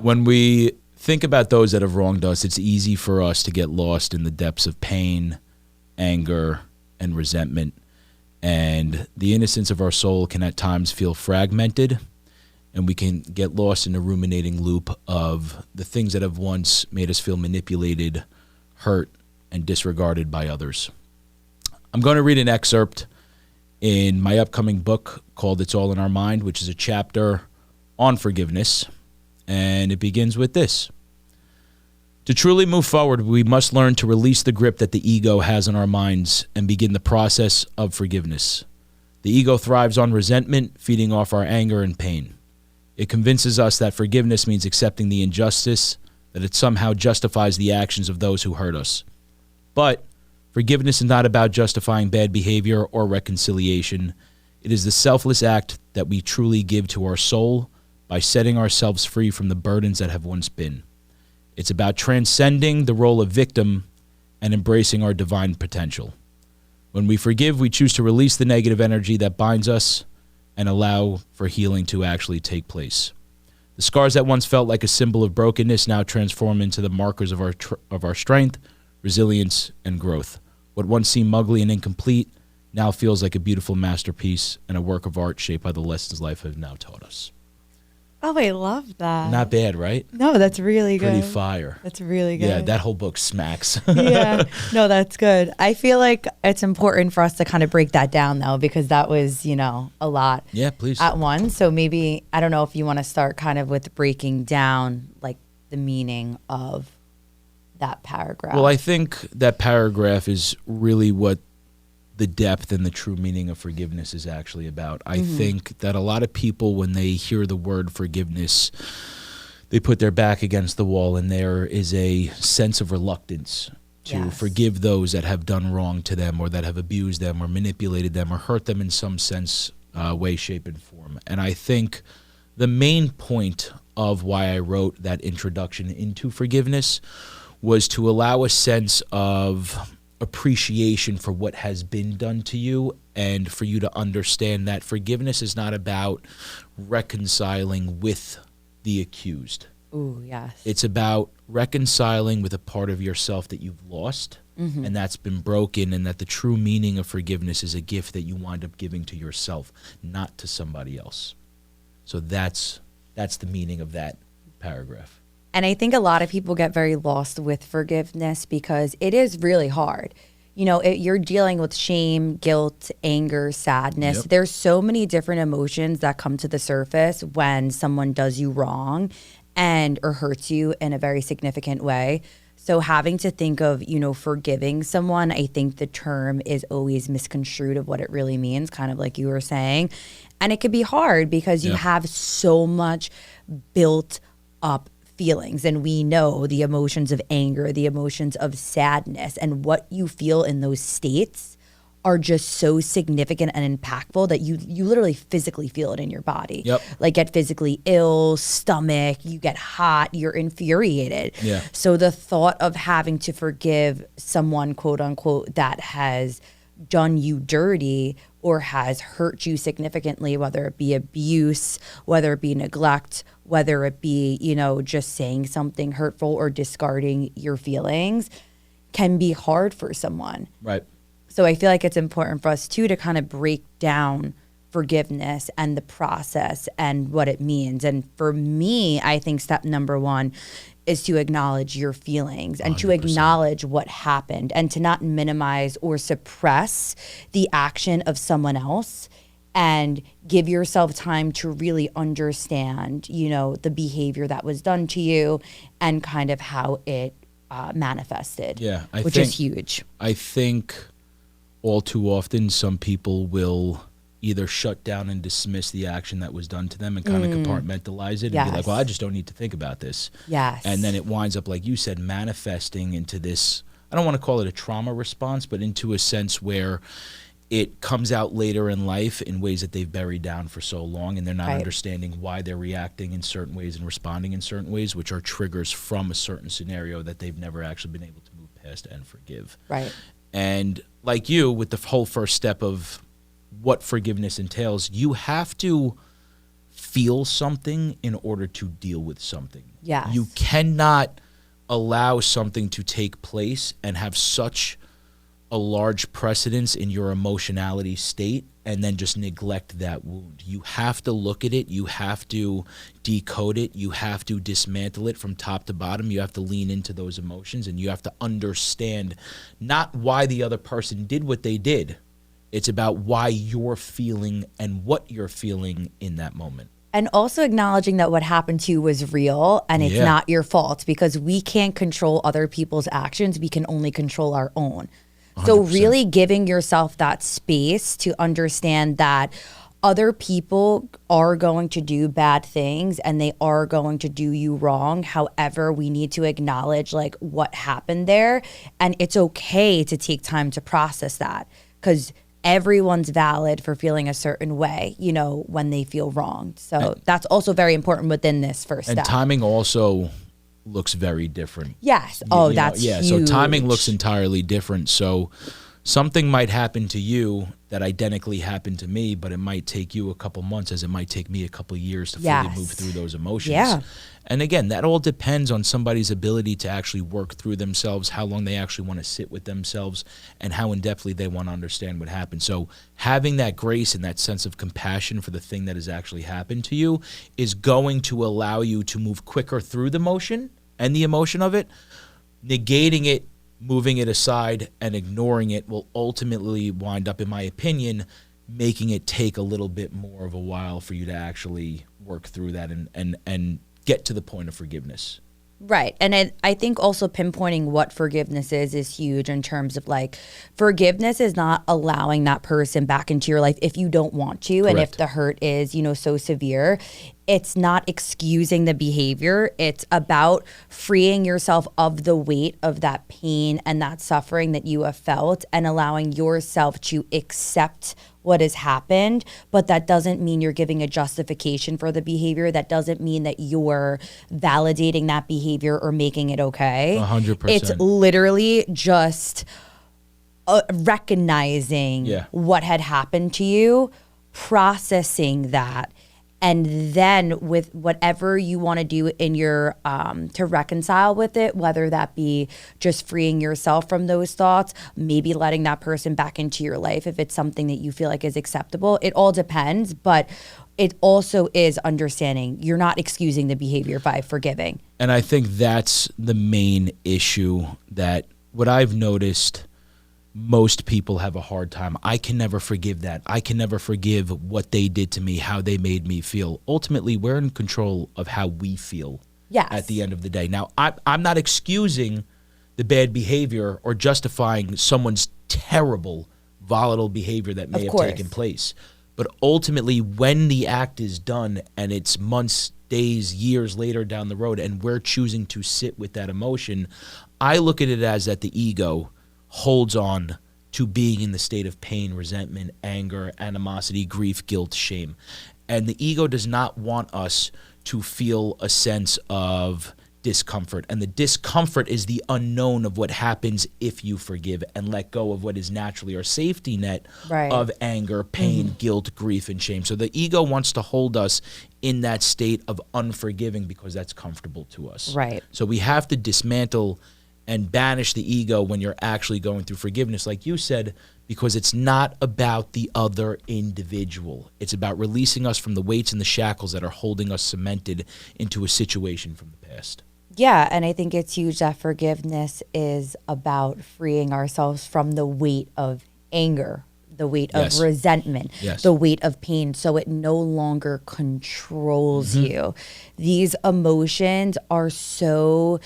When we think about those that have wronged us, it's easy for us to get lost in the depths of pain, anger, and resentment. And the innocence of our soul can at times feel fragmented, and we can get lost in a ruminating loop of the things that have once made us feel manipulated, hurt, and disregarded by others. I'm going to read an excerpt in my upcoming book called It's All in Our Mind, which is a chapter on forgiveness, and it begins with this. To truly move forward, we must learn to release the grip that the ego has on our minds and begin the process of forgiveness. The ego thrives on resentment, feeding off our anger and pain. It convinces us that forgiveness means accepting the injustice, that it somehow justifies the actions of those who hurt us. But forgiveness is not about justifying bad behavior or reconciliation. It is the selfless act that we truly give to our soul by setting ourselves free from the burdens that have once been. It's about transcending the role of victim and embracing our divine potential. When we forgive, we choose to release the negative energy that binds us and allow for healing to actually take place. The scars that once felt like a symbol of brokenness now transform into the markers of our strength, resilience, and growth. What once seemed ugly and incomplete now feels like a beautiful masterpiece and a work of art shaped by the lessons life has now taught us. Oh, I love that. Not bad, right? No, that's really good. Pretty fire. That's really good. Yeah, that whole book smacks. Yeah, no, that's good. I feel like it's important for us to kind of break that down, though, because that was, a lot. Yeah, please. At once. So maybe, I don't know if you want to start kind of with breaking down, like, the meaning of that paragraph. Well, I think that paragraph is really what the depth and the true meaning of forgiveness is actually about. I think that a lot of people, when they hear the word forgiveness, they put their back against the wall, and there is a sense of reluctance to forgive those that have done wrong to them or that have abused them or manipulated them or hurt them in some sense, way, shape, and form. And I think the main point of why I wrote that introduction into forgiveness was to allow a sense of appreciation for what has been done to you, and for you to understand that forgiveness is not about reconciling with the accused. Ooh, yes. It's about reconciling with a part of yourself that you've lost and that's been broken, and that the true meaning of forgiveness is a gift that you wind up giving to yourself, not to somebody else. So that's the meaning of that paragraph. And I think a lot of people get very lost with forgiveness because it is really hard. You're dealing with shame, guilt, anger, sadness. Yep. There's so many different emotions that come to the surface when someone does you wrong or hurts you in a very significant way. So having to think of, forgiving someone, I think the term is always misconstrued of what it really means, kind of like you were saying. And it could be hard because you have so much built up feelings, and we know the emotions of anger, the emotions of sadness, and what you feel in those states are just so significant and impactful that you literally physically feel it in your body. Yep. Like get physically ill, stomach, you get hot, you're infuriated. Yeah. So the thought of having to forgive someone, quote unquote, that has done you dirty or has hurt you significantly, whether it be abuse, whether it be neglect, whether it be, just saying something hurtful or discarding your feelings, can be hard for someone. Right. So I feel like it's important for us too to kind of break down forgiveness and the process and what it means. And for me, I think step number one is to acknowledge your feelings and 100%. To acknowledge what happened and to not minimize or suppress the action of someone else, and give yourself time to really understand, the behavior that was done to you and kind of how it manifested. Yeah, which is huge. I think all too often some people will either shut down and dismiss the action that was done to them and kind of compartmentalize it and be like, well, I just don't need to think about this. Yes. And then it winds up, like you said, manifesting into this, I don't want to call it a trauma response, but into a sense where it comes out later in life in ways that they've buried down for so long, and they're not understanding why they're reacting in certain ways and responding in certain ways, which are triggers from a certain scenario that they've never actually been able to move past and forgive. Right. And like you, with the whole first step of what forgiveness entails, you have to feel something in order to deal with something. Yes. You cannot allow something to take place and have such a large precedence in your emotionality state and then just neglect that wound. You have to look at it. You have to decode it. You have to dismantle it from top to bottom. You have to lean into those emotions, and you have to understand not why the other person did what they did. It's about why you're feeling and what you're feeling in that moment. And also acknowledging that what happened to you was real and it's not your fault, because we can't control other people's actions. We can only control our own. 100%. So really giving yourself that space to understand that other people are going to do bad things and they are going to do you wrong. However, we need to acknowledge like what happened there, and it's okay to take time to process that, because everyone's valid for feeling a certain way, you know, when they feel wronged. So that's also very important within this first step. And timing also looks very different. Yes. That's huge. So timing looks entirely different. So something might happen to you that identically happened to me, but it might take you a couple months, as it might take me a couple years to fully move through those emotions. Yeah. And again, that all depends on somebody's ability to actually work through themselves, how long they actually want to sit with themselves, and how in-depthly they want to understand what happened. So having that grace and that sense of compassion for the thing that has actually happened to you is going to allow you to move quicker through the motion and the emotion of it. Negating it, moving it aside, and ignoring it will ultimately wind up, in my opinion, making it take a little bit more of a while for you to actually work through that and get to the point of forgiveness. Right. And I think also pinpointing what forgiveness is huge, in terms of like, forgiveness is not allowing that person back into your life if you don't want to. Correct. And if the hurt is, you know, so severe. It's not excusing the behavior. It's about freeing yourself of the weight of that pain and that suffering that you have felt, and allowing yourself to accept what has happened. But that doesn't mean you're giving a justification for the behavior. That doesn't mean that you're validating that behavior or making it okay. 100%. It's literally just recognizing what had happened to you, processing that, and then with whatever you want to do in your to reconcile with it, whether that be just freeing yourself from those thoughts, maybe letting that person back into your life if it's something that you feel like is acceptable. It all depends, but it also is understanding you're not excusing the behavior by forgiving. And I think that's the main issue, that what I've noticed, most people have a hard time. I can never forgive that. I can never forgive what they did to me, how they made me feel. Ultimately, we're in control of how we feel at the end of the day. Now, I'm not excusing the bad behavior or justifying someone's terrible, volatile behavior that may have taken place. But ultimately, when the act is done and it's months, days, years later down the road, and we're choosing to sit with that emotion, I look at it as that the ego holds on to being in the state of pain, resentment, anger, animosity, grief, guilt, shame. And the ego does not want us to feel a sense of discomfort. And the discomfort is the unknown of what happens if you forgive and let go of what is naturally our safety net of anger, pain, guilt, grief, and shame. So the ego wants to hold us in that state of unforgiving because that's comfortable to us. Right. So we have to dismantle and banish the ego when you're actually going through forgiveness, like you said, because it's not about the other individual. It's about releasing us from the weights and the shackles that are holding us cemented into a situation from the past. Yeah, and I think it's huge that forgiveness is about freeing ourselves from the weight of anger, the weight of resentment, the weight of pain, so it no longer controls you. These emotions are so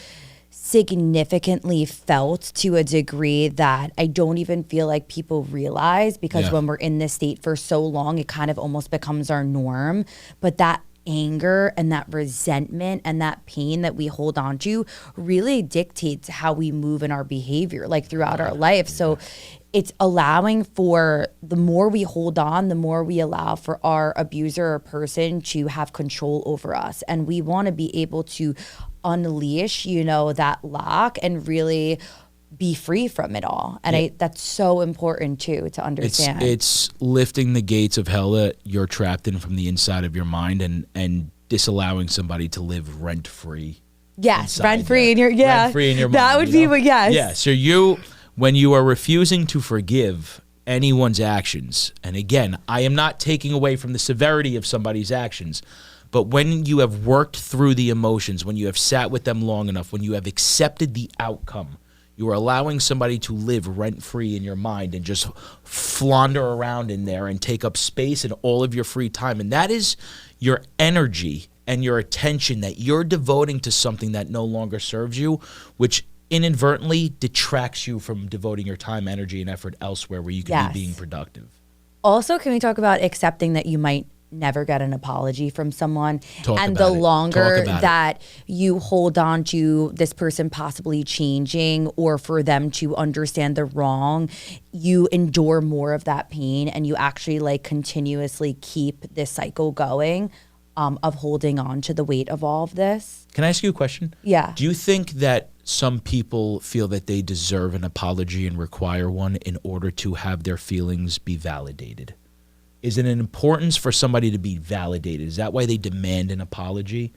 significantly felt to a degree that I don't even feel like people realize, because when we're in this state for so long, it kind of almost becomes our norm. But that anger and that resentment and that pain that we hold on to really dictates how we move in our behavior, like throughout our life. So it's allowing for, the more we hold on, the more we allow for our abuser or person to have control over us. And we want to be able to unleash, you know, that lock and really be free from it all. And that's so important too to understand. It's lifting the gates of hell that you're trapped in from the inside of your mind and disallowing somebody to live rent free. Yes, rent free in your rent free in your mind. That would be what Yeah. So when you are refusing to forgive anyone's actions, and again, I am not taking away from the severity of somebody's actions, but when you have worked through the emotions, when you have sat with them long enough, when you have accepted the outcome, you are allowing somebody to live rent-free in your mind and just flounder around in there and take up space and all of your free time. And that is your energy and your attention that you're devoting to something that no longer serves you, which inadvertently detracts you from devoting your time, energy, and effort elsewhere where you can be being productive. Also, can we talk about accepting that you might never get an apology from someone? And the longer that you hold on to this person possibly changing or for them to understand the wrong, you endure more of that pain and you actually like continuously keep this cycle going of holding on to the weight of all of this. Can I ask you a question? Yeah. Do you think that some people feel that they deserve an apology and require one in order to have their feelings be validated? Is it an importance for somebody to be validated? Is that why they demand an apology?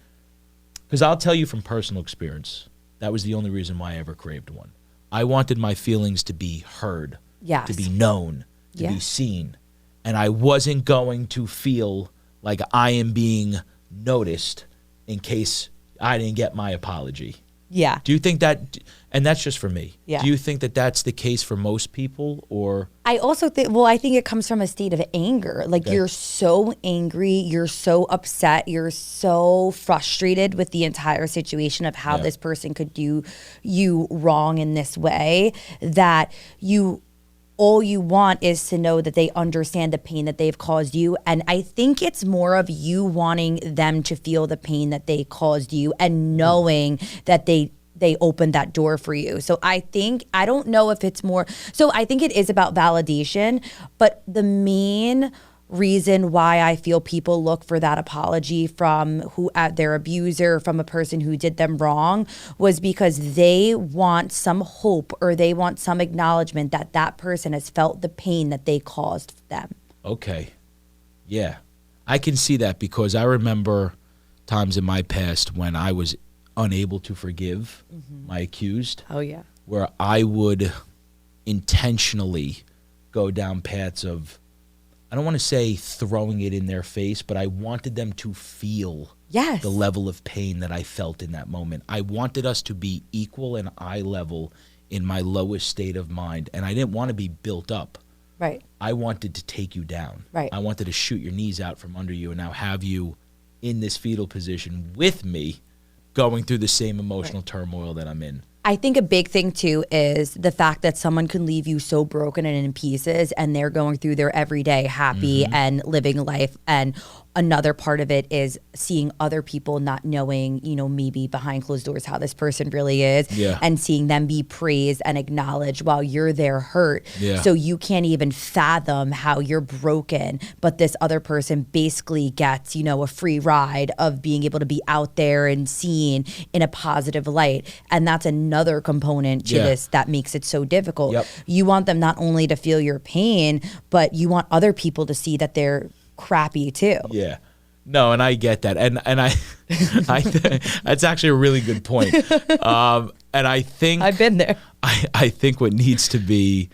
Because I'll tell you from personal experience, that was the only reason why I ever craved one. I wanted my feelings to be heard, to be known, to be seen. And I wasn't going to feel like I am being noticed in case I didn't get my apology. Yeah. Do you think that, and that's just for me, yeah. Do you think that that's the case for most people, or? I also think, I think it comes from a state of anger. Like you're so angry, you're so upset, you're so frustrated with the entire situation of how this person could do you wrong in this way that all you want is to know that they understand the pain that they've caused you. And I think it's more of you wanting them to feel the pain that they caused you and knowing that they opened that door for you. So I don't know if it's more, so I think it is about validation, but the main reason why I feel people look for that apology from their abuser, from a person who did them wrong, was because they want some hope or they want some acknowledgement that that person has felt the pain that they caused them. Okay. Yeah. I can see that because I remember times in my past when I was unable to forgive my accused. Oh, yeah. Where I would intentionally go down paths of, I don't want to say throwing it in their face, but I wanted them to feel the level of pain that I felt in that moment. I wanted us to be equal and eye level in my lowest state of mind, and I didn't want to be built up. Right. I wanted to take you down. Right. I wanted to shoot your knees out from under you and now have you in this fetal position with me going through the same emotional turmoil that I'm in. I think a big thing too is the fact that someone can leave you so broken and in pieces and they're going through their everyday happy and living life. And another part of it is seeing other people not knowing, maybe behind closed doors how this person really is and seeing them be praised and acknowledged while you're there hurt. Yeah. So you can't even fathom how you're broken, but this other person basically gets, a free ride of being able to be out there and seen in a positive light. And that's another component to this that makes it so difficult. Yep. You want them not only to feel your pain, but you want other people to see that they're crappy too. Yeah. No, and I get that. And I that's actually a really good point. And I think I've been there. I think what needs to be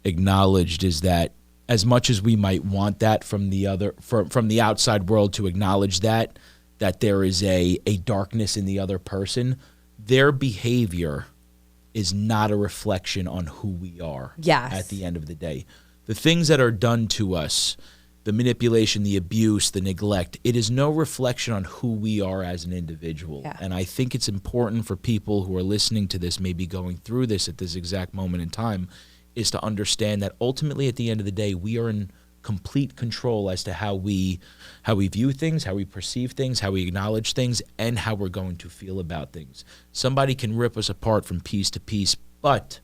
acknowledged is that as much as we might want that from the outside world to acknowledge that there is a darkness in the other person, their behavior is not a reflection on who we are at the end of the day. The things that are done to us, the manipulation, the abuse, the neglect, it is no reflection on who we are as an individual. Yeah. And I think it's important for people who are listening to this, maybe going through this at this exact moment in time, is to understand that ultimately at the end of the day, we are in complete control as to how we view things, how we perceive things, how we acknowledge things, and how we're going to feel about things. Somebody can rip us apart from piece to piece, but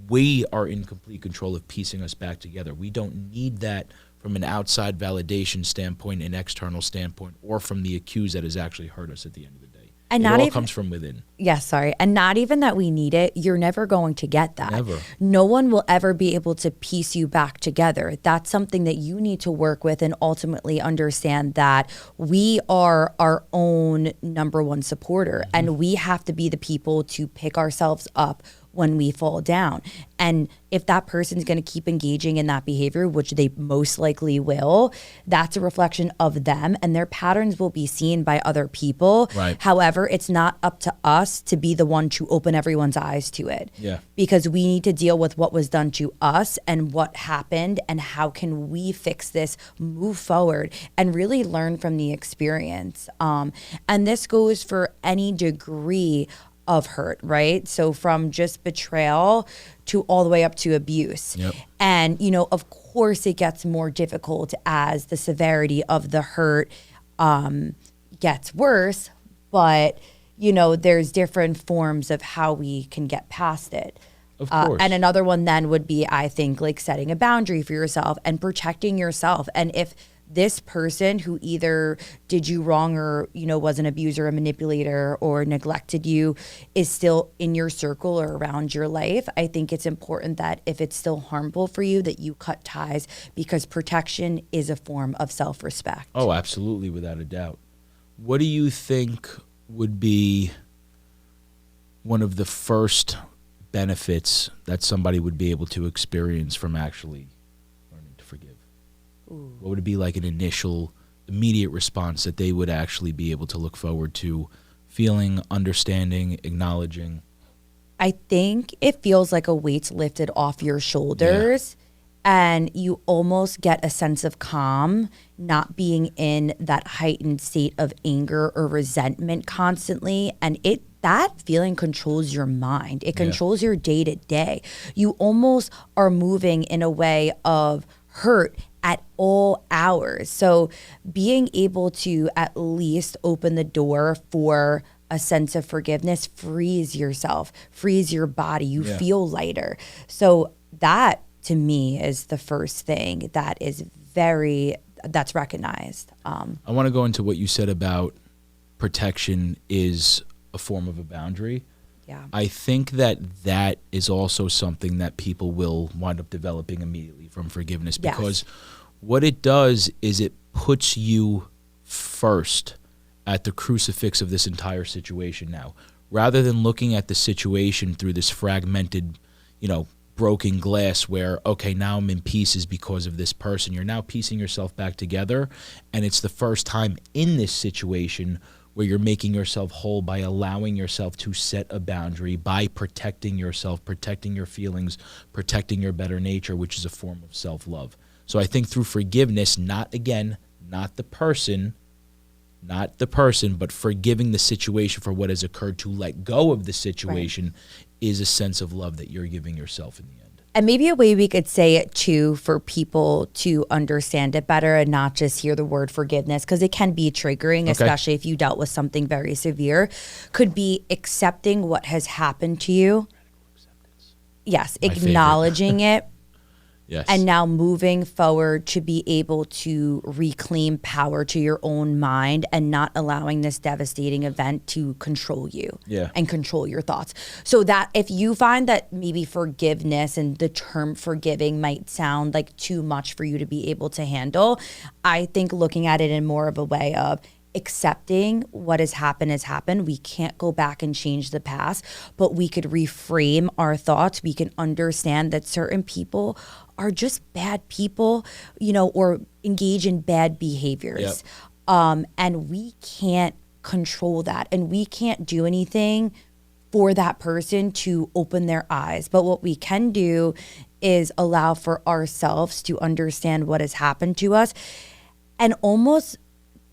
we are in complete control of piecing us back together. We don't need that from an outside validation standpoint, an external standpoint, or from the accused that has actually hurt us at the end of the day. And It not all even comes from within. Yes, sorry. And not even that we need it. You're never going to get that. Never. No one will ever be able to piece you back together. That's something that you need to work with and ultimately understand that we are our own number one supporter, and we have to be the people to pick ourselves up when we fall down. And if that person's going to keep engaging in that behavior, which they most likely will, that's a reflection of them, and their patterns will be seen by other people. Right. However, it's not up to us to be the one to open everyone's eyes to it. Yeah. Because we need to deal with what was done to us and what happened and how can we fix this, move forward, and really learn from the experience. And this goes for any degree of hurt, right? So from just betrayal to all the way up to abuse. Yep. And, you know, of course it gets more difficult as the severity of the hurt gets worse, but, you know, there's different forms of how we can get past it. Of course. And another one then would be, I think, like setting a boundary for yourself and protecting yourself. And if this person who either did you wrong or, you know, was an abuser, a manipulator, or neglected you is still in your circle or around your life, I think it's important that if it's still harmful for you, that you cut ties, because protection is a form of self-respect. Oh, absolutely, without a doubt. What do you think would be one of the first benefits that somebody would be able to experience from actually learning to forgive? Ooh. What would it be like an initial, immediate response that they would actually be able to look forward to feeling, understanding, acknowledging? I think it feels like a weight's lifted off your shoulders. Yeah. And you almost get a sense of calm, not being in that heightened state of anger or resentment constantly. And that feeling controls your mind. It controls your day to day. You almost are moving in a way of hurt at all hours. So being able to at least open the door for a sense of forgiveness frees yourself, frees your body. You feel lighter. So that, to me, is the first thing that is that's recognized. I want to go into what you said about protection is a form of a boundary. Yeah. I think that is also something that people will wind up developing immediately from forgiveness, because what it does is it puts you first at the crucifix of this entire situation now, rather than looking at the situation through this fragmented, broken glass where, okay, now I'm in pieces because of this person. You're now piecing yourself back together, and it's the first time in this situation where you're making yourself whole by allowing yourself to set a boundary, by protecting yourself, protecting your feelings, protecting your better nature, which is a form of self-love. So I think through forgiveness, not the person, but forgiving the situation for what has occurred, to let go of the situation, is a sense of love that you're giving yourself in the end. And maybe a way we could say it too, for people to understand it better and not just hear the word forgiveness, because it can be triggering, especially if you dealt with something very severe, could be accepting what has happened to you. Yes, my acknowledging it. Yes. And now moving forward to be able to reclaim power to your own mind and not allowing this devastating event to control you and control your thoughts. So that if you find that maybe forgiveness and the term forgiving might sound like too much for you to be able to handle, I think looking at it in more of a way of accepting what has happened. We can't go back and change the past, but we could reframe our thoughts. We can understand that certain people are just bad people, or engage in bad behaviors. And we can't control that, and we can't do anything for that person to open their eyes. But what we can do is allow for ourselves to understand what has happened to us and almost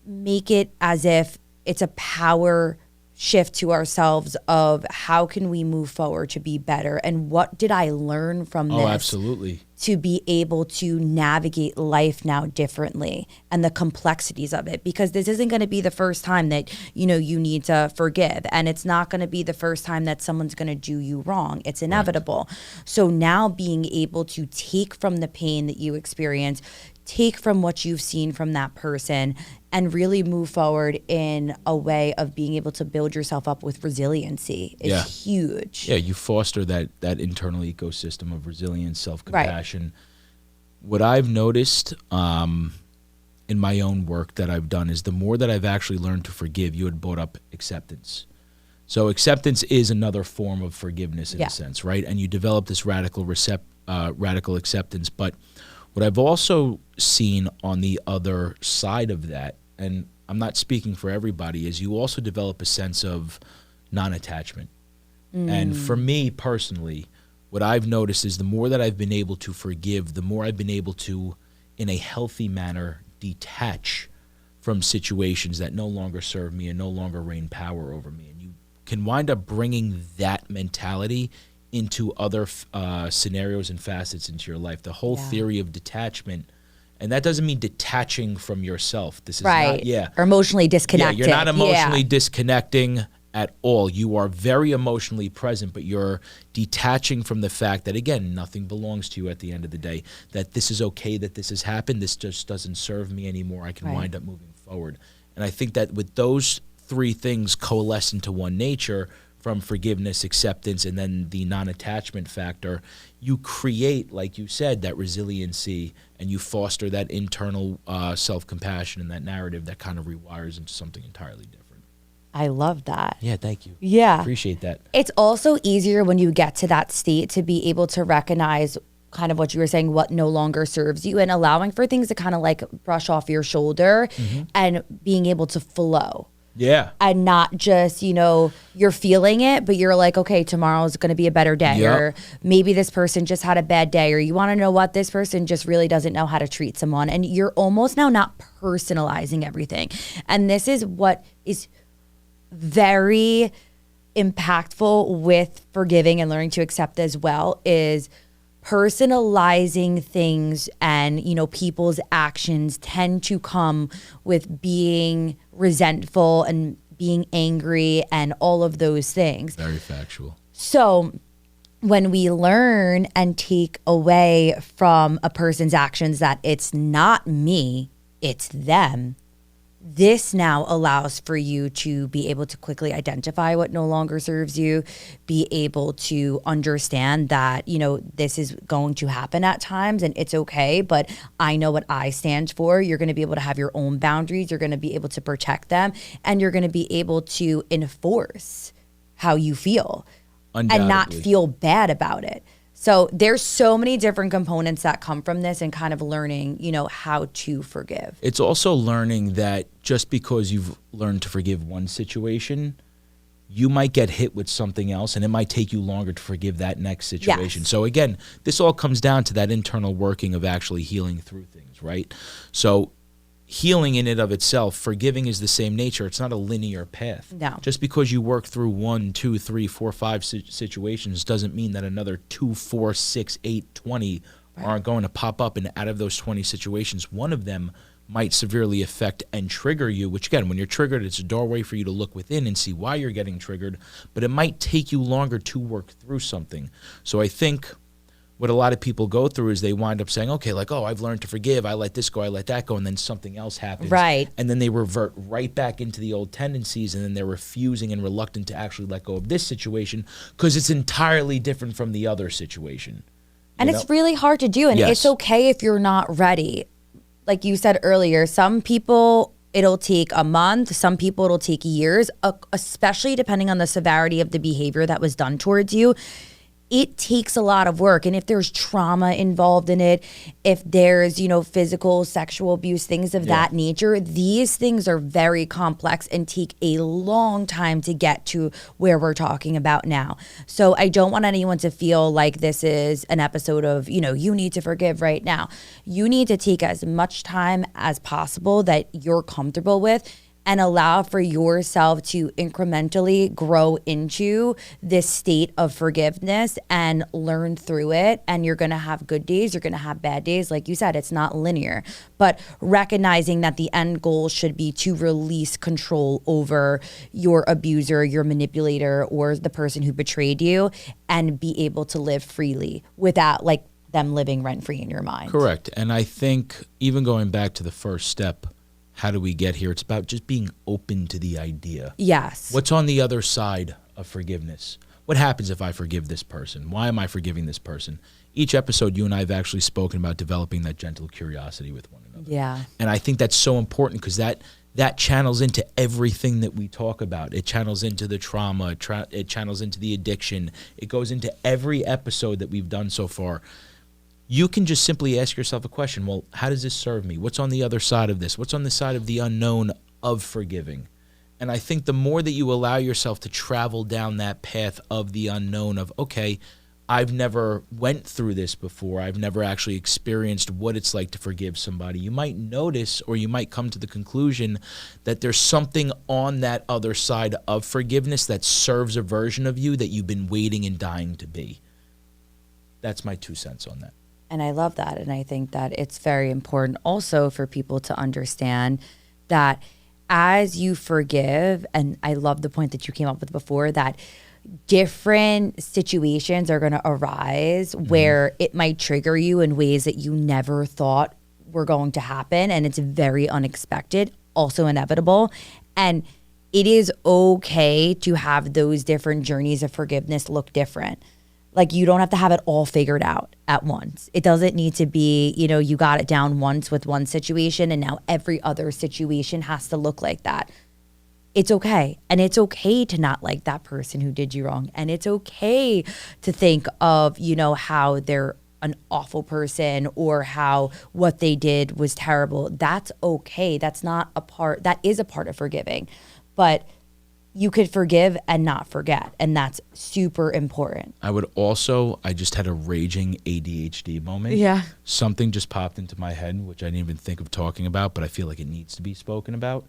make it as if it's a power shift to ourselves of how can we move forward to be better, and what did I learn from this? Oh, absolutely. To be able to navigate life now differently and the complexities of it, because this isn't going to be the first time that you need to forgive, and it's not going to be the first time that someone's going to do you wrong. It's inevitable. Right. So now being able to take from the pain that you experience, take from what you've seen from that person and really move forward in a way of being able to build yourself up with resiliency is huge. Yeah, you foster that internal ecosystem of resilience, self-compassion. What I've noticed in my own work that I've done is the more that I've actually learned to forgive, you had brought up acceptance. So acceptance is another form of forgiveness in a sense, right? And you develop this radical acceptance. But what I've also seen on the other side of that, and I'm not speaking for everybody, is you also develop a sense of non-attachment. And for me personally, what I've noticed is the more that I've been able to forgive, the more I've been able to, in a healthy manner, detach from situations that no longer serve me and no longer reign power over me. And you can wind up bringing that mentality into other scenarios and facets into your life. The whole theory of detachment, and that doesn't mean detaching from yourself. This is not, or emotionally disconnected. Yeah, you're not emotionally disconnecting at all. You are very emotionally present, but you're detaching from the fact that, again, nothing belongs to you at the end of the day, that this is okay, that this has happened, this just doesn't serve me anymore, I can wind up moving forward. And I think that with those three things coalesce into one nature, from forgiveness, acceptance, and then the non-attachment factor, you create, like you said, that resiliency, and you foster that internal self-compassion and that narrative that kind of rewires into something entirely different. I love that. Yeah, thank you. Yeah. Appreciate that. It's also easier when you get to that state to be able to recognize kind of what you were saying, what no longer serves you, and allowing for things to kind of like brush off your shoulder and being able to flow. Yeah. And not just, you're feeling it, but you're like, okay, tomorrow's going to be a better day. Or maybe this person just had a bad day. Or you want to know what? This person just really doesn't know how to treat someone. And you're almost now not personalizing everything. And this is what is very impactful with forgiving and learning to accept as well, is personalizing things, and people's actions tend to come with being resentful and being angry and all of those things. Very factual. So when we learn and take away from a person's actions that it's not me, it's them, this now allows for you to be able to quickly identify what no longer serves you, be able to understand that, this is going to happen at times and it's okay, but I know what I stand for. You're going to be able to have your own boundaries. You're going to be able to protect them, and you're going to be able to enforce how you feel and not feel bad about it. So there's so many different components that come from this, and kind of learning, how to forgive. It's also learning that just because you've learned to forgive one situation, you might get hit with something else, and it might take you longer to forgive that next situation. Yes. So again, this all comes down to that internal working of actually healing through things, right? So healing in and of itself, forgiving is the same nature. It's not a linear path. No. Just because you work through 1, 2, 3, 4, 5 situations doesn't mean that another 2, 4, 6, 8, 20 aren't going to pop up. And out of those 20 situations, one of them might severely affect and trigger you, which again, when you're triggered, it's a doorway for you to look within and see why you're getting triggered, but it might take you longer to work through something. So I think what a lot of people go through is they wind up saying, okay, like, oh, I've learned to forgive. I let this go, I let that go, and then something else happens. Right. And then they revert right back into the old tendencies, and then they're refusing and reluctant to actually let go of this situation because it's entirely different from the other situation. And it's really hard to do, and it's okay if you're not ready. Like you said earlier, some people it'll take a month, some people it'll take years, especially depending on the severity of the behavior that was done towards you. It takes a lot of work. And if there's trauma involved in it, if there's, physical, sexual abuse, things of that nature, these things are very complex and take a long time to get to where we're talking about now. So I don't want anyone to feel like this is an episode of, you need to forgive right now. You need to take as much time as possible that you're comfortable with, and allow for yourself to incrementally grow into this state of forgiveness and learn through it. And you're going to have good days, you're going to have bad days. Like you said, it's not linear, but recognizing that the end goal should be to release control over your abuser, your manipulator, or the person who betrayed you, and be able to live freely without them living rent-free in your mind. Correct. And I think even going back to the first step, how do we get here? It's about just being open to the idea. Yes. What's on the other side of forgiveness? What happens if I forgive this person? Why am I forgiving this person? Each episode, you and I have actually spoken about developing that gentle curiosity with one another. Yeah. And I think that's so important because that channels into everything that we talk about. It channels into the trauma. It channels into the addiction. It goes into every episode that we've done so far. You can just simply ask yourself a question. Well, how does this serve me? What's on the other side of this? What's on the side of the unknown of forgiving? And I think the more that you allow yourself to travel down that path of the unknown of, okay, I've never went through this before. I've never actually experienced what it's like to forgive somebody. You might notice, or you might come to the conclusion that there's something on that other side of forgiveness that serves a version of you that you've been waiting and dying to be. That's my 2 cents on that. And I love that. And I think that it's very important also for people to understand that as you forgive, and I love the point that you came up with before, that different situations are going to arise where it might trigger you in ways that you never thought were going to happen. And it's very unexpected, also inevitable. And it is okay to have those different journeys of forgiveness look different. Like, you don't have to have it all figured out at once. It doesn't need to be, you got it down once with one situation and now every other situation has to look like that. It's okay. And it's okay to not like that person who did you wrong. And it's okay to think of, how they're an awful person or how what they did was terrible. That's okay. That is a part of forgiving. But you could forgive and not forget. And that's super important. I just had a raging ADHD moment. Yeah. Something just popped into my head, which I didn't even think of talking about, but I feel like it needs to be spoken about.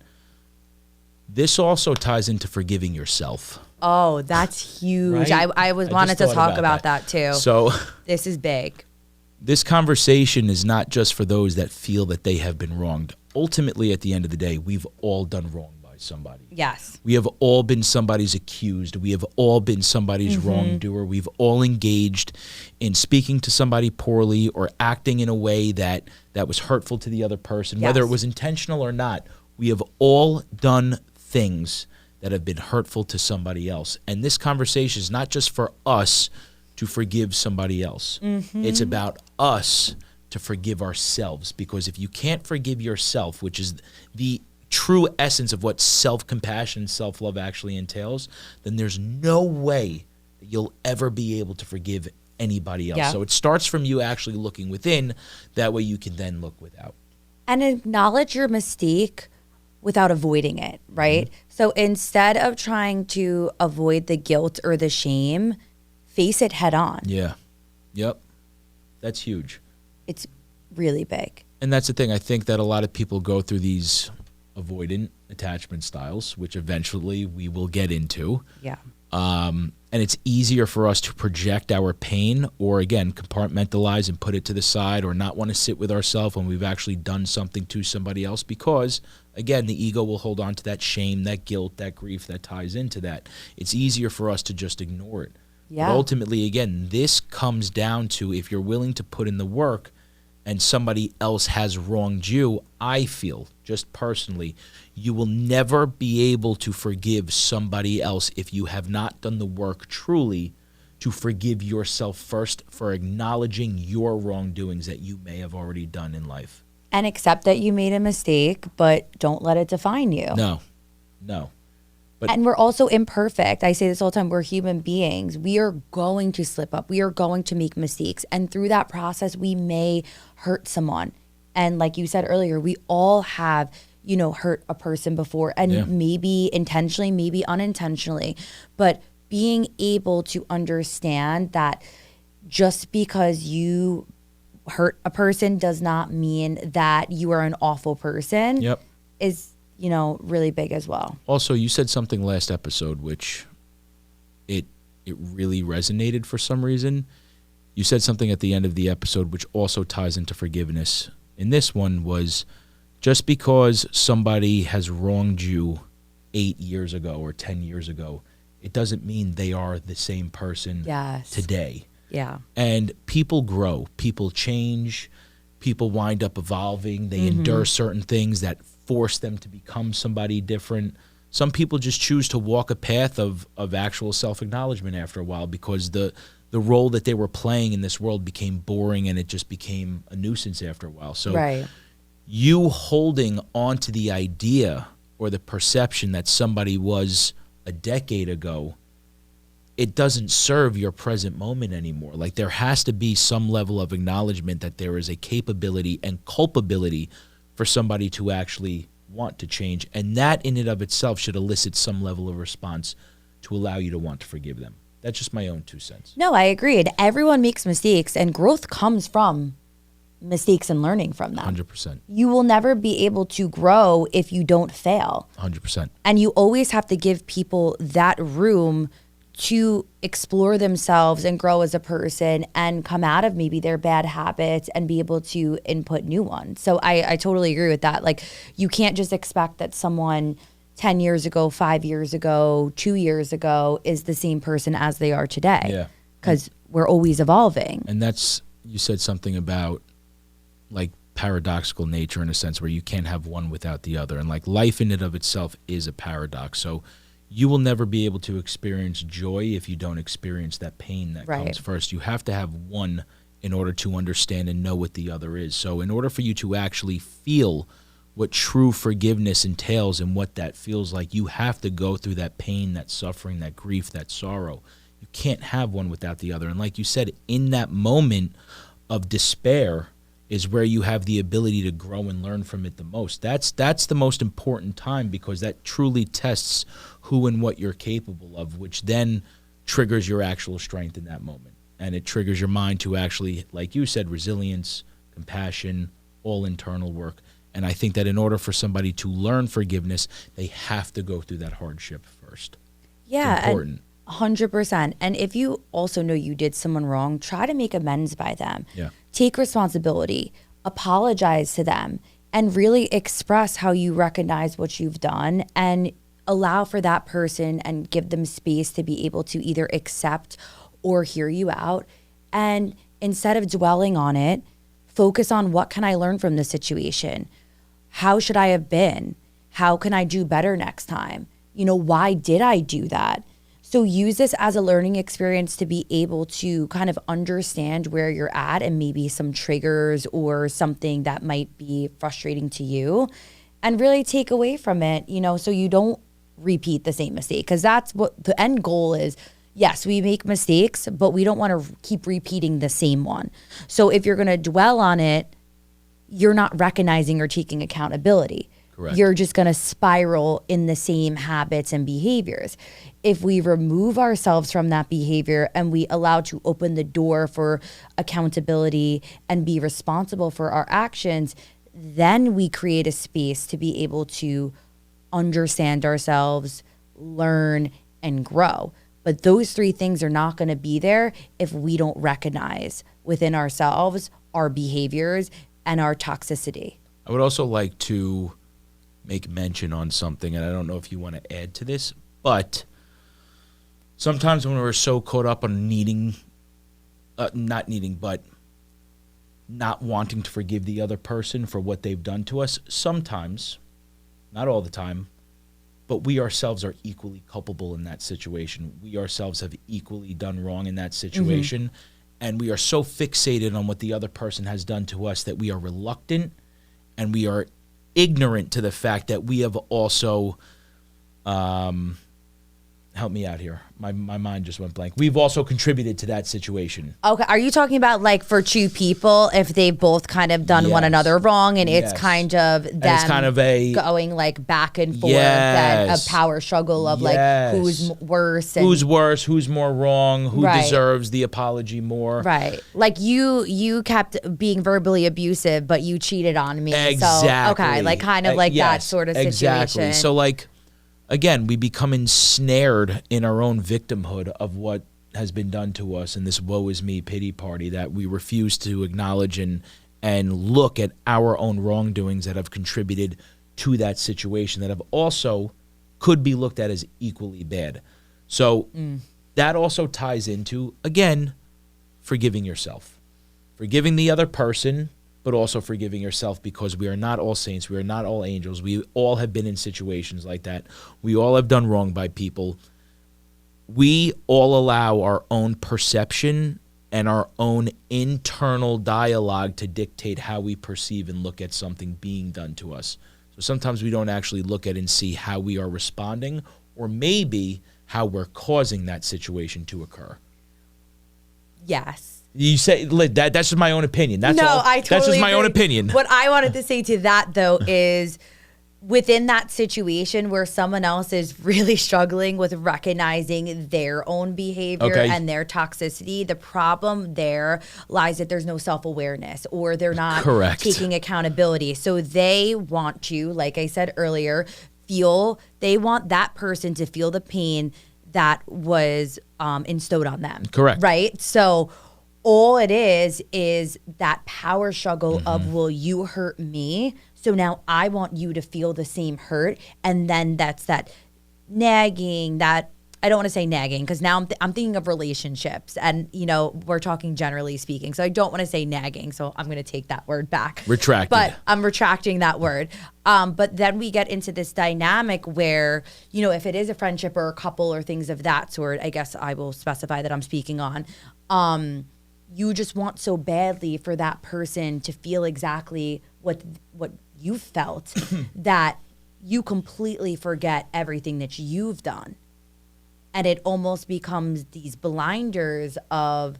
This also ties into forgiving yourself. Oh, that's huge. Right? I wanted to talk about that too. So this is big. This conversation is not just for those that feel that they have been wronged. Ultimately, at the end of the day, we've all done wrong by somebody. Yes. We have all been somebody's accused. We have all been somebody's wrongdoer. We've all engaged in speaking to somebody poorly or acting in a way that was hurtful to the other person, whether it was intentional or not. We have all done things that have been hurtful to somebody else. And this conversation is not just for us to forgive somebody else. It's about us to forgive ourselves. Because if you can't forgive yourself, which is the true essence of what self-compassion and self-love actually entails, then there's no way that you'll ever be able to forgive anybody else. So it starts from you actually looking within. That way you can then look without. And acknowledge your mistake without avoiding it, right? So instead of trying to avoid the guilt or the shame, face it head on. Yeah. Yep. That's huge. It's really big. And that's the thing. I think that a lot of people go through these avoidant attachment styles, which eventually we will get into. Yeah. And it's easier for us to project our pain or, again, compartmentalize and put it to the side or not want to sit with ourselves when we've actually done something to somebody else because, again, the ego will hold on to that shame, that guilt, that grief that ties into that. It's easier for us to just ignore it. Yeah. But ultimately, again, this comes down to if you're willing to put in the work and somebody else has wronged you, I feel, just personally, you will never be able to forgive somebody else if you have not done the work truly to forgive yourself first for acknowledging your wrongdoings that you may have already done in life. And accept that you made a mistake, but don't let it define you. No. And we're also imperfect. I say this all the time. We're human beings. We are going to slip up. We are going to make mistakes. And through that process, we may hurt someone. And like you said earlier, we all have, hurt a person before. And maybe intentionally, maybe unintentionally. But being able to understand that just because you hurt a person does not mean that you are an awful person is really big as well. Also, you said something last episode, which it really resonated for some reason. You said something at the end of the episode, which also ties into forgiveness. And this one was just because somebody has wronged you 8 years ago or 10 years ago, it doesn't mean they are the same person today. Yeah. And people grow, people change, people wind up evolving. They endure certain things that force them to become somebody different. Some people just choose to walk a path of actual self-acknowledgement after a while because the role that they were playing in this world became boring and it just became a nuisance after a while. So Right. you holding on to the idea or the perception that somebody was a decade ago, it doesn't serve your present moment anymore. Like there has to be some level of acknowledgement that there is a capability and culpability for somebody to actually want to change. And that in and of itself should elicit some level of response to allow you to want to forgive them. That's just my own 2 cents. No, I agree. And everyone makes mistakes, and growth comes from mistakes and learning from them. 100%. You will never be able to grow if you don't fail. 100%. And you always have to give people that room to explore themselves and grow as a person and come out of maybe their bad habits and be able to input new ones. So I totally agree with that. Like you can't just expect that someone 10 years ago, 5 years ago, 2 years ago is the same person as they are today. Yeah. Because we're always evolving. And that's, you said something about like paradoxical nature in a sense where you can't have one without the other. And like life in and of itself is a paradox. So you will never be able to experience joy if you don't experience that pain that Right. comes first. You have to have one in order to understand and know what the other is. So in order for you to actually feel what true forgiveness entails and what that feels like, you have to go through that pain, that suffering, that grief, that sorrow. You can't have one without the other. And like you said, in that moment of despair is where you have the ability to grow and learn from it the most. That's the most important time because that truly tests who and what you're capable of, which then triggers your actual strength in that moment. And it triggers your mind to actually, like you said, resilience, compassion, all internal work. And I think that in order for somebody to learn forgiveness, they have to go through that hardship first. Yeah. It's important. 100%. And if you also know you did someone wrong, try to make amends by them. Yeah. Take responsibility, apologize to them, and really express how you recognize what you've done and allow for that person and give them space to be able to either accept or hear you out. And instead of dwelling on it, focus on what can I learn from this situation? How should I have been? How can I do better next time? You know, why did I do that? So use this as a learning experience to be able to kind of understand where you're at and maybe some triggers or something that might be frustrating to you and really take away from it, you know, so you don't repeat the same mistake. Because that's what the end goal is. Yes, we make mistakes, but we don't want to keep repeating the same one. So if you're going to dwell on it, you're not recognizing or taking accountability. Correct. You're just going to spiral in the same habits and behaviors. If we remove ourselves from that behavior and we allow to open the door for accountability and be responsible for our actions, then we create a space to be able to understand ourselves, learn, and grow. But those 3 things are not going to be there if we don't recognize within ourselves our behaviors and our toxicity. I would also like to make mention on something, and I don't know if you want to add to this, but sometimes when we're so caught up on not wanting to forgive the other person for what they've done to us, sometimes, not all the time, but we ourselves are equally culpable in that situation. We ourselves have equally done wrong in that situation, and we are so fixated on what the other person has done to us that we are reluctant and we are ignorant to the fact that we have also help me out here. My mind just went blank. We've also contributed to that situation. Okay. Are you talking about like for 2 people, if they've both kind of done one Yes. another wrong and it's Yes. kind of them it's kind of a going like back and forth Yes. and a power struggle of Yes. like who's worse and who's worse, who's more wrong, who Right. deserves the apology more. right. Like you kept being verbally abusive, but you cheated on me. Exactly. So okay, like kind of like that Yes, sort of situation. Exactly. So like, again, we become ensnared in our own victimhood of what has been done to us in this woe is me pity party that we refuse to acknowledge and look at our own wrongdoings that have contributed to that situation that have also could be looked at as equally bad. So that also ties into, again, forgiving yourself. Forgiving the other person, but also forgiving yourself, because we are not all saints. We are not all angels. We all have been in situations like that. We all have done wrong by people. We all allow our own perception and our own internal dialogue to dictate how we perceive and look at something being done to us. So sometimes we don't actually look at and see how we are responding, or maybe how we're causing that situation to occur. Yes. You say that's just my own opinion. That's no, all. I totally That's just my agree. own opinion. What I wanted to say to that, though, is within that situation where someone else is really struggling with recognizing their own behavior and their toxicity, the problem there lies that there's no self-awareness, or they're not taking accountability. So they want to, like I said earlier, they want that person to feel the pain that was instilled on them. Correct. Right? So all it is that power struggle of, will you hurt me? So now I want you to feel the same hurt. And then that's that nagging, that I don't want to say nagging, because now I'm thinking of relationships, and we're talking generally speaking. So I don't want to say nagging. So I'm going to take that word back. Retracted. But I'm retracting that word. But then we get into this dynamic where, if it is a friendship or a couple or things of that sort, I guess I will specify that I'm speaking on. You just want so badly for that person to feel exactly what you felt that you completely forget everything that you've done. And it almost becomes these blinders of,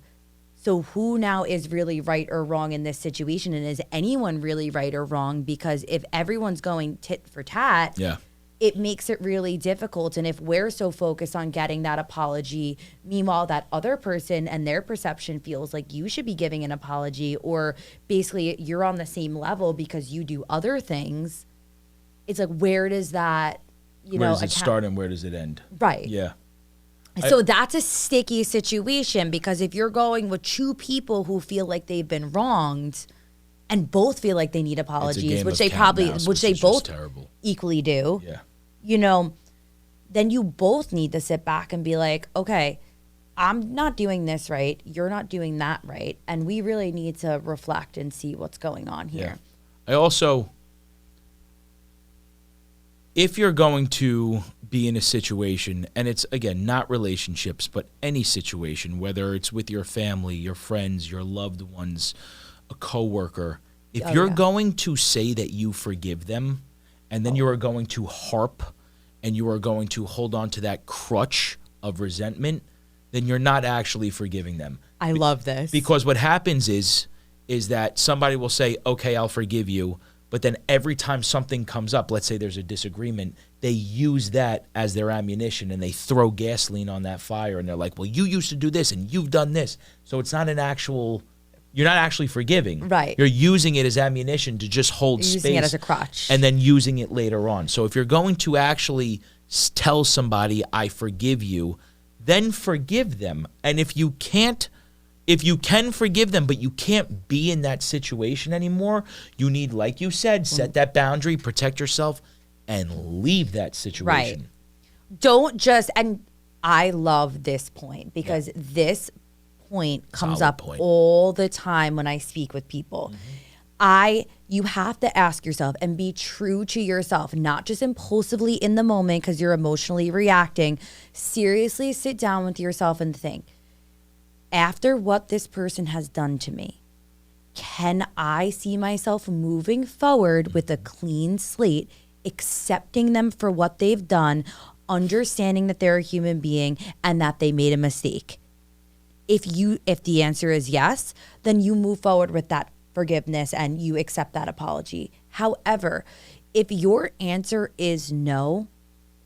so who now is really right or wrong in this situation? And is anyone really right or wrong? Because if everyone's going tit for tat, it makes it really difficult. And if we're so focused on getting that apology, meanwhile, that other person and their perception feels like you should be giving an apology, or basically you're on the same level because you do other things, it's like, where does that, where does it start and where does it end? Right. Yeah. So that's a sticky situation, because if you're going with two people who feel like they've been wronged and both feel like they need apologies, which they both equally do, then you both need to sit back and be like, okay, I'm not doing this right, you're not doing that right, and we really need to reflect and see what's going on here. I also, if you're going to be in a situation, and it's, again, not relationships, but any situation, whether it's with your family, your friends, your loved ones, a coworker, if you're going to say that you forgive them, and then you are going to harp and you are going to hold on to that crutch of resentment, then you're not actually forgiving them. I love this. Because what happens is that somebody will say, okay, I'll forgive you, but then every time something comes up, let's say there's a disagreement, they use that as their ammunition and they throw gasoline on that fire, and they're like, well, you used to do this and you've done this. So it's not you're not actually forgiving. Right. You're using it as ammunition to just hold space. Using it as a crutch. And then using it later on. So if you're going to actually tell somebody, I forgive you, then forgive them. And if you can forgive them, but you can't be in that situation anymore, you need, like you said, set that boundary, protect yourself, and leave that situation. Right. Don't just, and I love this point, because this point comes up all the time when I speak with people. You have to ask yourself and be true to yourself, not just impulsively in the moment because you're emotionally reacting. Seriously sit down with yourself and think, after what this person has done to me, can I see myself moving forward with a clean slate, accepting them for what they've done, understanding that they're a human being and that they made a mistake? If the answer is yes, then you move forward with that forgiveness and you accept that apology. However, if your answer is no,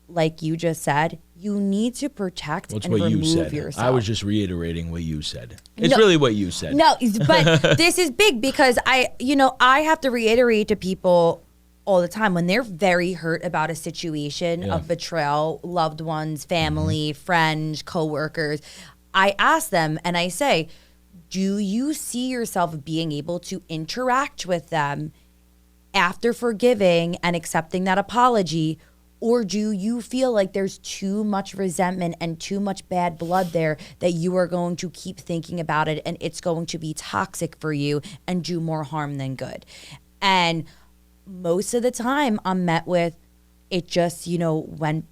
like you just said, you need to protect and remove yourself. I was just reiterating what you said. It's really what you said. No, but this is big, because I have to reiterate to people all the time when they're very hurt about a situation of betrayal, loved ones, family, friends, coworkers. I ask them and I say, do you see yourself being able to interact with them after forgiving and accepting that apology? Or do you feel like there's too much resentment and too much bad blood there that you are going to keep thinking about it and it's going to be toxic for you and do more harm than good? And most of the time I'm met with, it just, went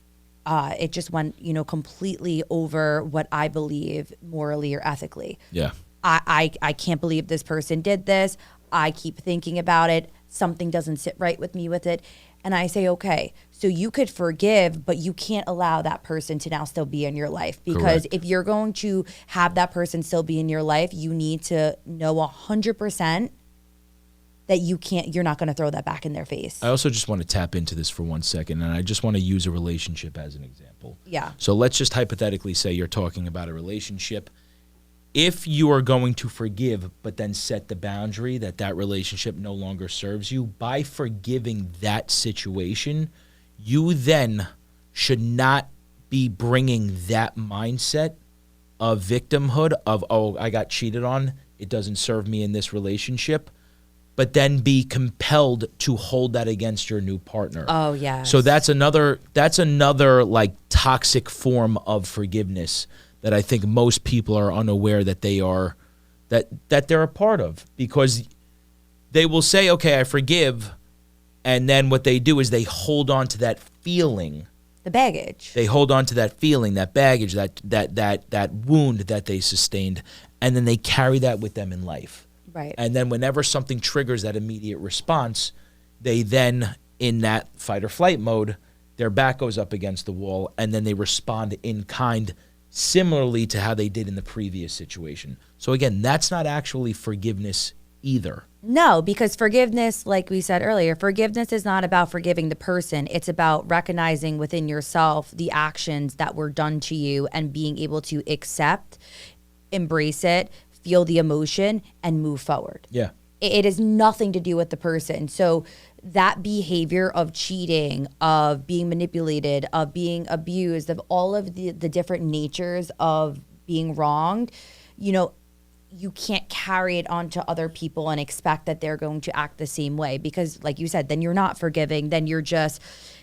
completely over what I believe morally or ethically. Yeah. I can't believe this person did this. I keep thinking about it. Something doesn't sit right with me with it. And I say, okay, so you could forgive, but you can't allow that person to now still be in your life. Because Correct. if you're going to have that person still be in your life, you need to know 100% that you're not going to throw that back in their face. I also just want to tap into this for 1 second, and I just want to use a relationship as an example. Yeah. So let's just hypothetically say you're talking about a relationship. If you are going to forgive, but then set the boundary that relationship no longer serves you, by forgiving that situation, you then should not be bringing that mindset of victimhood of, oh, I got cheated on, it doesn't serve me in this relationship, but then be compelled to hold that against your new partner. Oh, yeah. So that's another like toxic form of forgiveness that I think most people are unaware that they're a part of, because they will say, okay, I forgive, and then what they do is they hold on to that feeling. The baggage. They hold on to that feeling, that baggage, that wound that they sustained, and then they carry that with them in life. Right. And then whenever something triggers that immediate response, they then, in that fight or flight mode, their back goes up against the wall, and then they respond in kind, similarly to how they did in the previous situation. So again, that's not actually forgiveness either. No, because forgiveness, like we said earlier, forgiveness is not about forgiving the person. It's about recognizing within yourself the actions that were done to you and being able to accept, embrace it, feel the emotion, and move forward. Yeah. It has nothing to do with the person. So that behavior of cheating, of being manipulated, of being abused, of all of the different natures of being wronged, you can't carry it onto other people and expect that they're going to act the same way, because like you said, then you're not forgiving, then you're just,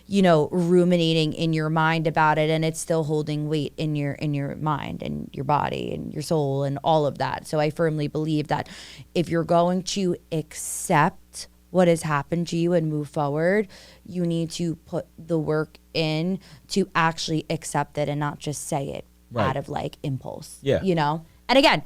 ruminating in your mind about it, and it's still holding weight in your mind and your body and your soul and all of that. So I firmly believe that if you're going to accept what has happened to you and move forward, you need to put the work in to actually accept it and not just say it out of like impulse. Yeah. And again,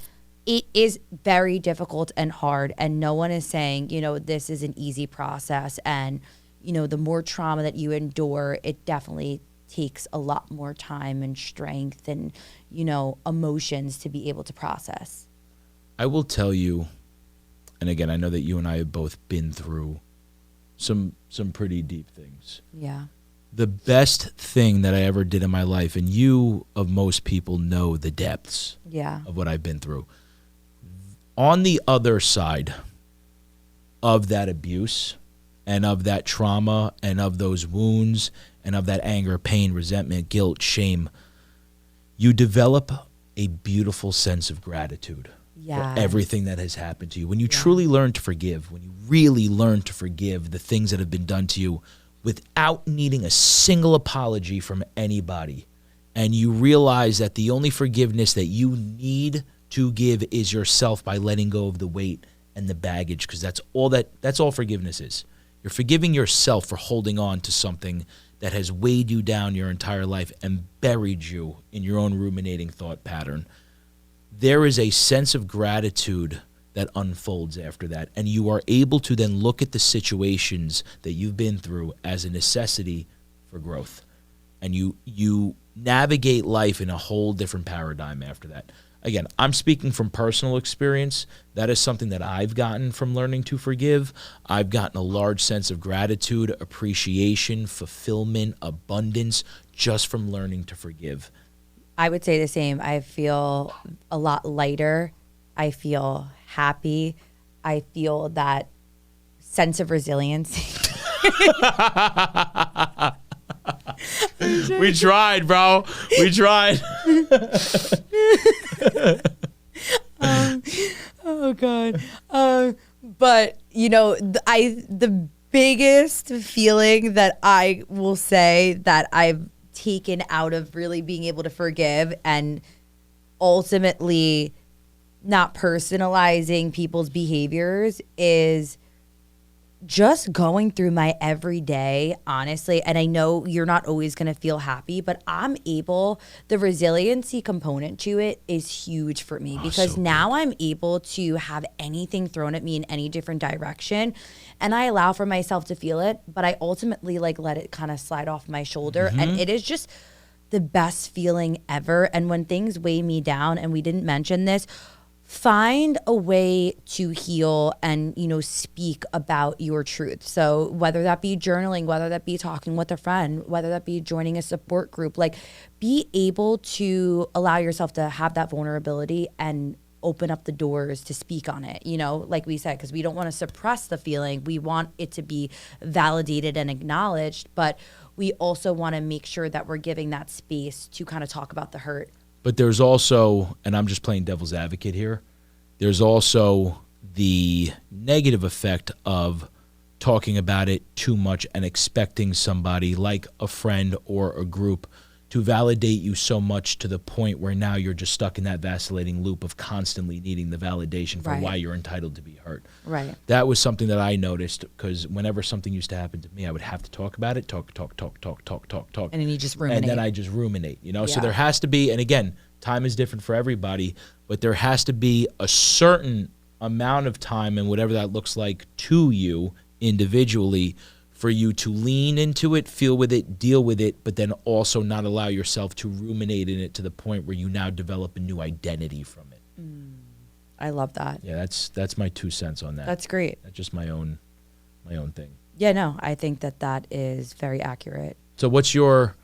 it is very difficult and hard, and no one is saying, this is an easy process. And, the more trauma that you endure, it definitely takes a lot more time and strength and, emotions to be able to process. I will tell you, and again, I know that you and I have both been through some pretty deep things. Yeah. The best thing that I ever did in my life, and you of most people know the depths of what I've been through. On the other side of that abuse and of that trauma and of those wounds and of that anger, pain, resentment, guilt, shame, you develop a beautiful sense of gratitude for everything that has happened to you. When you truly learn to forgive, when you really learn to forgive the things that have been done to you without needing a single apology from anybody, and you realize that the only forgiveness that you need to give is yourself by letting go of the weight and the baggage, because that's all forgiveness is. You're forgiving yourself for holding on to something that has weighed you down your entire life and buried you in your own ruminating thought pattern. There is a sense of gratitude that unfolds after that, and you are able to then look at the situations that you've been through as a necessity for growth. And you navigate life in a whole different paradigm after that. Again, I'm speaking from personal experience. That is something that I've gotten from learning to forgive. I've gotten a large sense of gratitude, appreciation, fulfillment, abundance, just from learning to forgive. I would say the same. I feel a lot lighter. I feel happy. I feel that sense of resilience. We tried, bro. We tried. Oh God. But the biggest feeling that I will say that I've taken out of really being able to forgive and ultimately not personalizing people's behaviors is just going through my everyday, honestly. And I know you're not always going to feel happy, but the resiliency component to it is huge for me because so now I'm able to have anything thrown at me in any different direction. And I allow for myself to feel it, but I ultimately like let it kind of slide off my shoulder. And it is just the best feeling ever. And when things weigh me down, and we didn't mention this, find a way to heal and, speak about your truth. So whether that be journaling, whether that be talking with a friend, whether that be joining a support group, like be able to allow yourself to have that vulnerability and open up the doors to speak on it, like we said, because we don't want to suppress the feeling. We want it to be validated and acknowledged, but we also want to make sure that we're giving that space to kind of talk about the hurt. But there's also, and I'm just playing devil's advocate here, there's also the negative effect of talking about it too much and expecting somebody like a friend or a group to validate you so much to the point where now you're just stuck in that vacillating loop of constantly needing the validation for why you're entitled to be hurt. Right. That was something that I noticed because whenever something used to happen to me, I would have to talk about it, talk. And then you just ruminate. And then I just ruminate, So there has to be, and again, time is different for everybody, but there has to be a certain amount of time and whatever that looks like to you individually for you to lean into it, feel with it, deal with it, but then also not allow yourself to ruminate in it to the point where you now develop a new identity from it. I love that. Yeah, that's my 2 cents on that. That's great. That's just my own thing. Yeah, no, I think that is very accurate. So what's your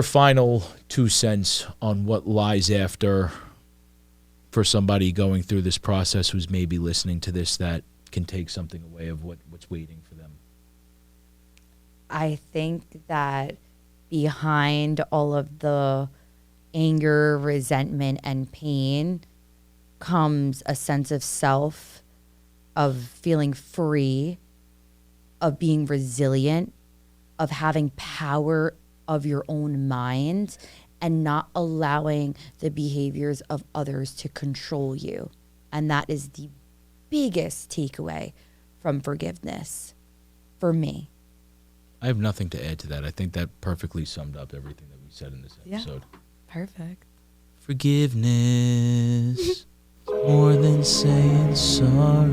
final 2 cents on what lies after for somebody going through this process who's maybe listening to this that can take something away of what's waiting for them? I think that behind all of the anger, resentment, and pain comes a sense of self, of feeling free, of being resilient, of having power of your own mind, and not allowing the behaviors of others to control you. And that is the biggest takeaway from forgiveness for me. I have nothing to add to that. I think that perfectly summed up everything that we said in this episode. Yeah, perfect. Forgiveness is more than saying sorry.